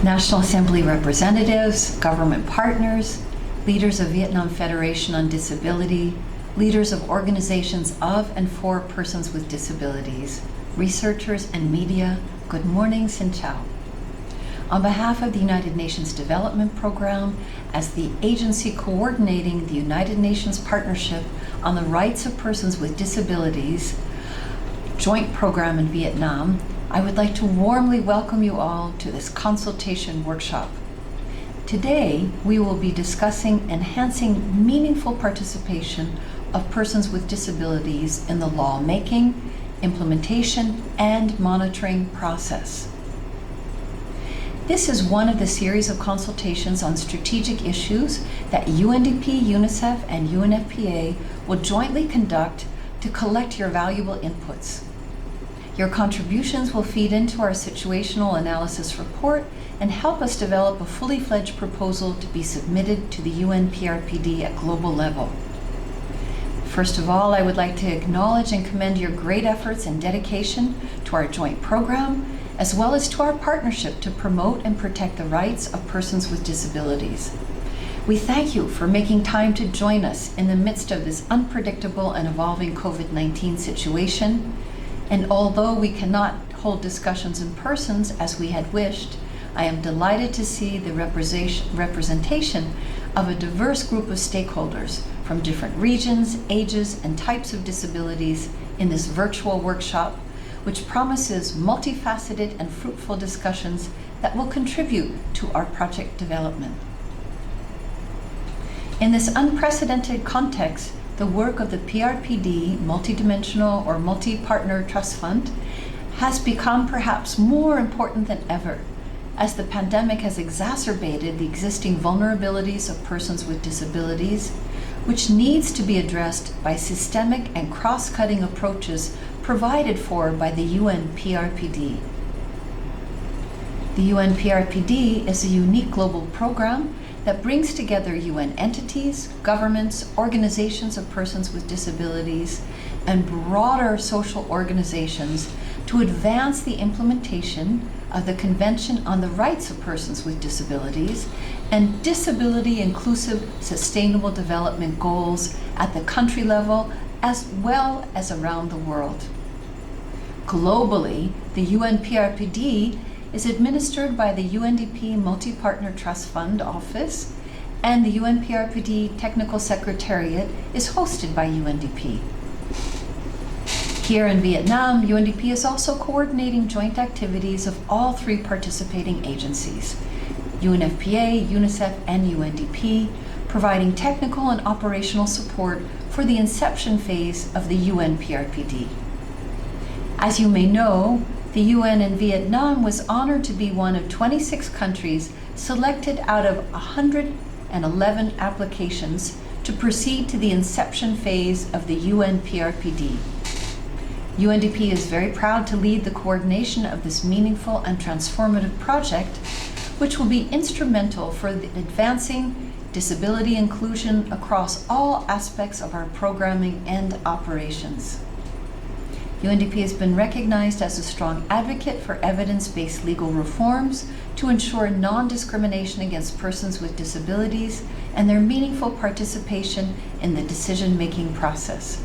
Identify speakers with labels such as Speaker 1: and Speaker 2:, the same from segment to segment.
Speaker 1: National Assembly representatives, government partners, leaders of Vietnam Federation on Disability, leaders of organizations of and for persons with disabilities, researchers and media, good morning, Xin Chào. On behalf of the United Nations Development Program, as the agency coordinating the United Nations Partnership on the Rights of Persons with Disabilities joint program in Vietnam, I would like to warmly welcome you all to this consultation workshop. Today, we will be discussing enhancing meaningful participation of persons with disabilities in the lawmaking, implementation, and monitoring process. This is one of the series of consultations on strategic issues that UNDP, UNICEF, and UNFPA will jointly conduct to collect your valuable inputs. Your contributions will feed into our situational analysis report and help us develop a fully fledged proposal to be submitted to the UNPRPD at global level. First of all, I would like to acknowledge and commend your great efforts and dedication to our joint program, as well as to our partnership to promote and protect the rights of persons with disabilities. We thank you for making time to join us in the midst of this unpredictable and evolving COVID-19 situation. And although we cannot hold discussions in person as we had wished, I am delighted to see the representation of a diverse group of stakeholders from different regions, ages, and types of disabilities in this virtual workshop, which promises multifaceted and fruitful discussions that will contribute to our project development. In this unprecedented context, the work of the PRPD Multidimensional or Multi-Partner Trust Fund has become perhaps more important than ever, as the pandemic has exacerbated the existing vulnerabilities of persons with disabilities, which needs to be addressed by systemic and cross-cutting approaches provided for by the UNPRPD. The UNPRPD is a unique global program that brings together UN entities, governments, organizations of persons with disabilities, and broader social organizations to advance the implementation of the Convention on the Rights of Persons with Disabilities and disability-inclusive sustainable development goals at the country level as well as around the world. Globally, the UNPRPD is administered by the UNDP Multi-Partner Trust Fund Office, and the UNPRPD Technical Secretariat is hosted by UNDP. Here in Vietnam, UNDP is also coordinating joint activities of all three participating agencies, UNFPA, UNICEF, and UNDP, providing technical and operational support for the inception phase of the UNPRPD. As you may know, the UN in Vietnam was honored to be one of 26 countries selected out of 111 applications to proceed to the inception phase of the UNPRPD. UNDP is very proud to lead the coordination of this meaningful and transformative project, which will be instrumental for advancing disability inclusion across all aspects of our programming and operations. UNDP has been recognized as a strong advocate for evidence-based legal reforms to ensure non-discrimination against persons with disabilities and their meaningful participation in the decision-making process.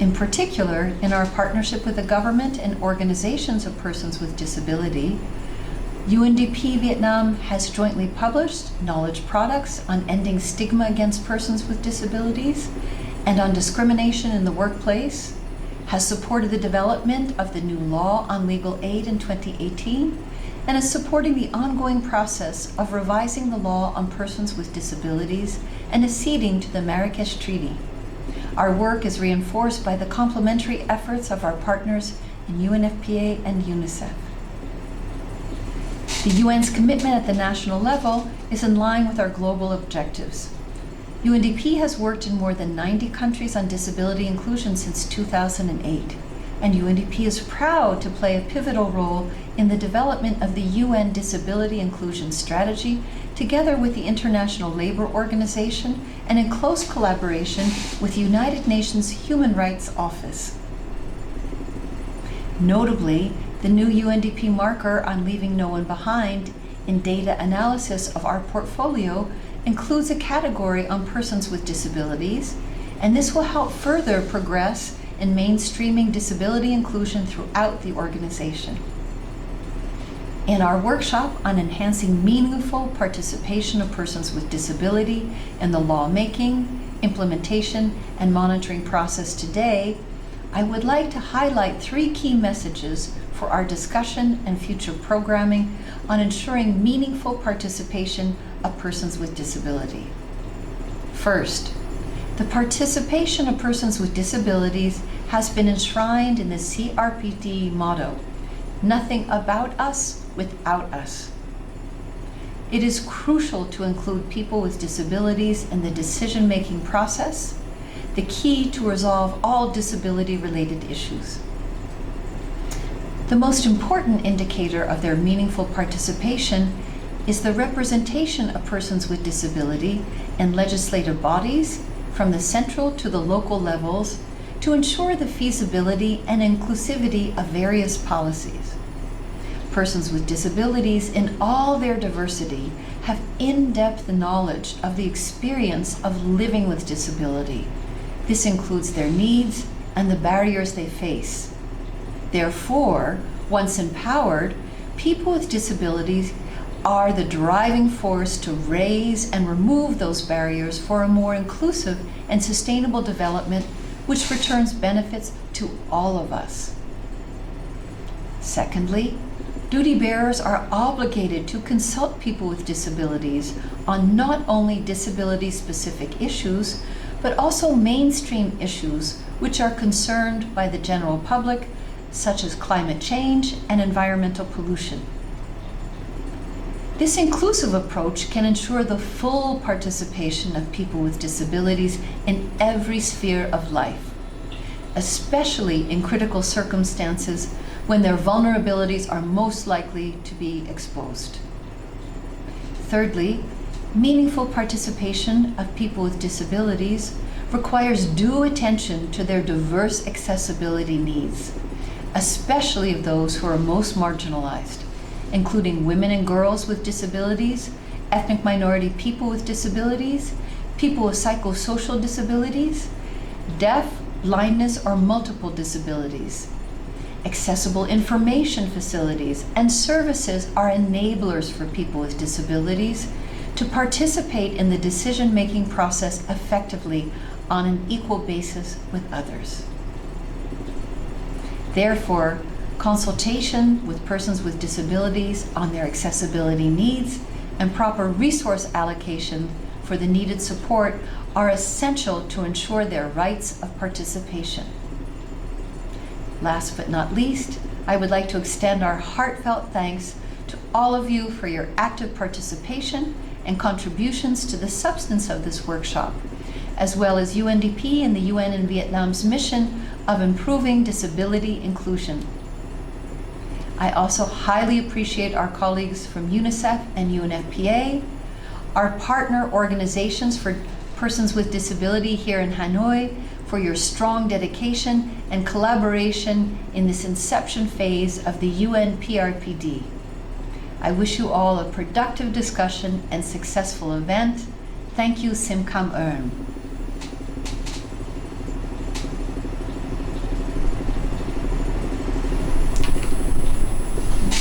Speaker 1: In particular, in our partnership with the government and organizations of persons with disability, UNDP Vietnam has jointly published knowledge products on ending stigma against persons with disabilities and on discrimination in the workplace, has supported the development of the new law on legal aid in 2018, and is supporting the ongoing process of revising the law on persons with disabilities and acceding to the Marrakesh Treaty. Our work is reinforced by the complementary efforts of our partners in UNFPA and UNICEF. The UN's commitment at the national level is in line with our global objectives. UNDP has worked in more than 90 countries on disability inclusion since 2008, and UNDP is proud to play a pivotal role in the development of the UN Disability Inclusion Strategy, together with the International Labour Organization and in close collaboration with the United Nations Human Rights Office. Notably, the The new UNDP marker on leaving no one behind in data analysis of our portfolio includes a category on persons with disabilities, and this will help further progress in mainstreaming disability inclusion throughout the organization. In our workshop on enhancing meaningful participation of persons with disability in the lawmaking, implementation, and monitoring process today, I would like to highlight 3 key messages for our discussion and future programming on ensuring meaningful participation of persons with disability. First, the participation of persons with disabilities has been enshrined in the CRPD motto, "Nothing about us without us." It is crucial to include people with disabilities in the decision-making process, the key to resolve all disability-related issues. The most important indicator of their meaningful participation is the representation of persons with disability in legislative bodies from the central to the local levels to ensure the feasibility and inclusivity of various policies. Persons with disabilities in all their diversity have in-depth knowledge of the experience of living with disability. This includes their needs and the barriers they face. Therefore, once empowered, people with disabilities are the driving force to raise and remove those barriers for a more inclusive and sustainable development, which returns benefits to all of us. Secondly, duty bearers are obligated to consult people with disabilities on not only disability-specific issues, but also mainstream issues which are concerned by the general public, such as climate change and environmental pollution. This inclusive approach can ensure the full participation of people with disabilities in every sphere of life, especially in critical circumstances when their vulnerabilities are most likely to be exposed. Thirdly, meaningful participation of people with disabilities requires due attention to their diverse accessibility needs, especially of those who are most marginalized, including women and girls with disabilities, ethnic minority people with disabilities, people with psychosocial disabilities, deaf, blindness, or multiple disabilities. Accessible information facilities and services are enablers for people with disabilities to participate in the decision-making process effectively on an equal basis with others. Therefore, consultation with persons with disabilities on their accessibility needs and proper resource allocation for the needed support are essential to ensure their rights of participation. Last but not least, I would like to extend our heartfelt thanks to all of you for your active participation and contributions to the substance of this workshop, as well as UNDP and the UN in Vietnam's mission of improving disability inclusion. I also highly appreciate our colleagues from UNICEF and UNFPA, our partner organizations for persons with disability here in Hanoi, for your strong dedication and collaboration in this inception phase of the UN PRPD. I wish you all a productive discussion and successful event. Thank you, Sim Kam Eun.